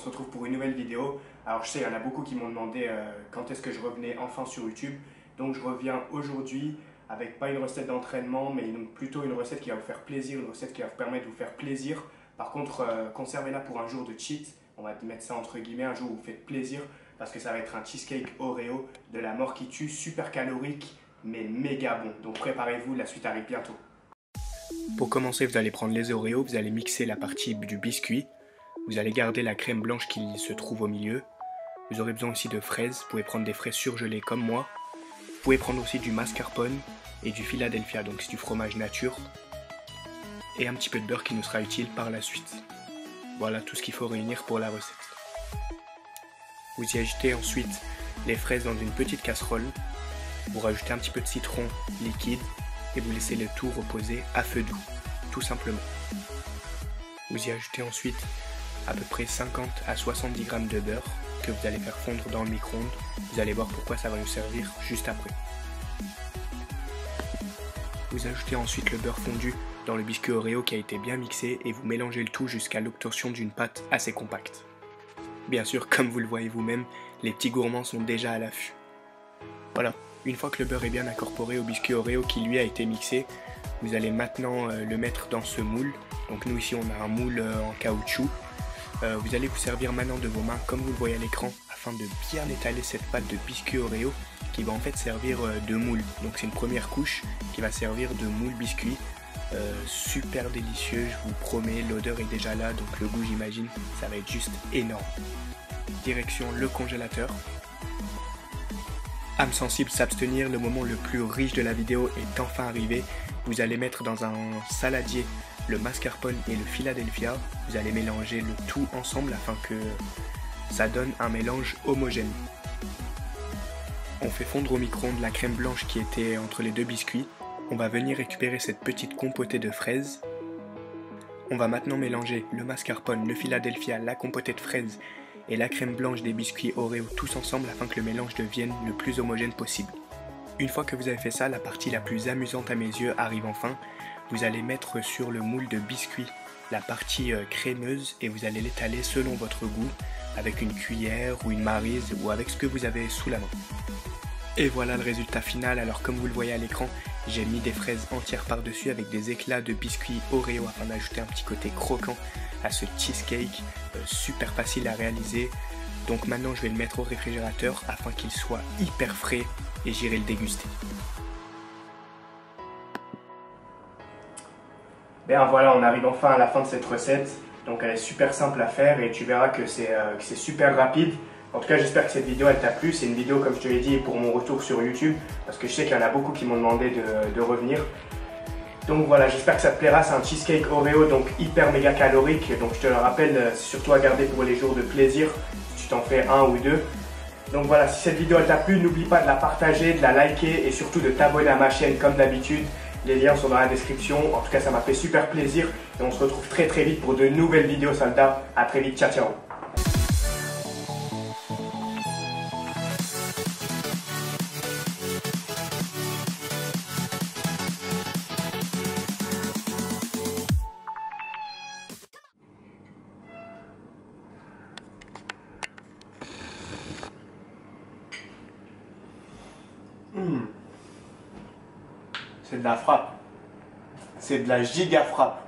se retrouve pour une nouvelle vidéo. Alors je sais, il y en a beaucoup qui m'ont demandé quand est-ce que je revenais enfin sur YouTube. Donc je reviens aujourd'hui avec pas une recette d'entraînement, mais plutôt une recette qui va vous faire plaisir, une recette qui va vous permettre de vous faire plaisir. Par contre, conservez-la pour un jour de cheat. On va mettre ça entre guillemets, un jour où vous faites plaisir, parce que ça va être un cheesecake Oreo de la mort qui tue, super calorique, mais méga bon. Donc préparez-vous, la suite arrive bientôt. Pour commencer, vous allez prendre les Oreos, vous allez mixer la partie du biscuit. Vous allez garder la crème blanche qui se trouve au milieu. Vous aurez besoin aussi de fraises, vous pouvez prendre des fraises surgelées comme moi. Vous pouvez prendre aussi du mascarpone et du Philadelphia, donc c'est du fromage nature. Et un petit peu de beurre qui nous sera utile par la suite. Voilà tout ce qu'il faut réunir pour la recette. Vous y ajoutez ensuite les fraises dans une petite casserole. Vous rajoutez un petit peu de citron liquide et vous laissez le tout reposer à feu doux, tout simplement. Vous y ajoutez ensuite à peu près 50 à 70 g de beurre que vous allez faire fondre dans le micro-ondes. Vous allez voir pourquoi ça va nous servir juste après. Vous ajoutez ensuite le beurre fondu dans le biscuit Oreo qui a été bien mixé et vous mélangez le tout jusqu'à l'obtention d'une pâte assez compacte. Bien sûr, comme vous le voyez vous-même, les petits gourmands sont déjà à l'affût. Voilà, une fois que le beurre est bien incorporé au biscuit Oreo qui lui a été mixé, vous allez maintenant le mettre dans ce moule. Donc nous ici on a un moule en caoutchouc. Vous allez vous servir maintenant de vos mains comme vous le voyez à l'écran afin de bien étaler cette pâte de biscuit Oreo qui va en fait servir de moule. Donc c'est une première couche qui va servir de moule biscuit. Super délicieux, je vous promets, l'odeur est déjà là, donc le goût j'imagine, ça va être juste énorme. Direction le congélateur. Âme sensible s'abstenir, le moment le plus riche de la vidéo est enfin arrivé. Vous allez mettre dans un saladier le mascarpone et le Philadelphia. Vous allez mélanger le tout ensemble afin que ça donne un mélange homogène. On fait fondre au micro-ondes la crème blanche qui était entre les deux biscuits. On va venir récupérer cette petite compotée de fraises. On va maintenant mélanger le mascarpone, le Philadelphia, la compotée de fraises et la crème blanche des biscuits Oreo tous ensemble afin que le mélange devienne le plus homogène possible. Une fois que vous avez fait ça, la partie la plus amusante à mes yeux arrive enfin. Vous allez mettre sur le moule de biscuits la partie crémeuse et vous allez l'étaler selon votre goût avec une cuillère ou une maryse ou avec ce que vous avez sous la main. Et voilà le résultat final. Alors comme vous le voyez à l'écran, j'ai mis des fraises entières par-dessus avec des éclats de biscuits Oreo afin d'ajouter un petit côté croquant à ce cheesecake, super facile à réaliser. Donc maintenant je vais le mettre au réfrigérateur afin qu'il soit hyper frais et j'irai le déguster. Bien voilà, on arrive enfin à la fin de cette recette. Donc elle est super simple à faire et tu verras que c'est super rapide. En tout cas, j'espère que cette vidéo elle t'a plu. C'est une vidéo, comme je te l'ai dit, pour mon retour sur YouTube. Parce que je sais qu'il y en a beaucoup qui m'ont demandé de revenir. Donc voilà, j'espère que ça te plaira. C'est un cheesecake Oreo, donc hyper méga calorique. Donc je te le rappelle, c'est surtout à garder pour les jours de plaisir. Si tu t'en fais un ou deux. Donc voilà, si cette vidéo elle t'a plu, n'oublie pas de la partager, de la liker et surtout de t'abonner à ma chaîne comme d'habitude. Les liens sont dans la description. En tout cas, ça m'a fait super plaisir. Et on se retrouve très très vite pour de nouvelles vidéos soldats. A très vite, ciao ciao. C'est de la frappe. C'est de la giga frappe.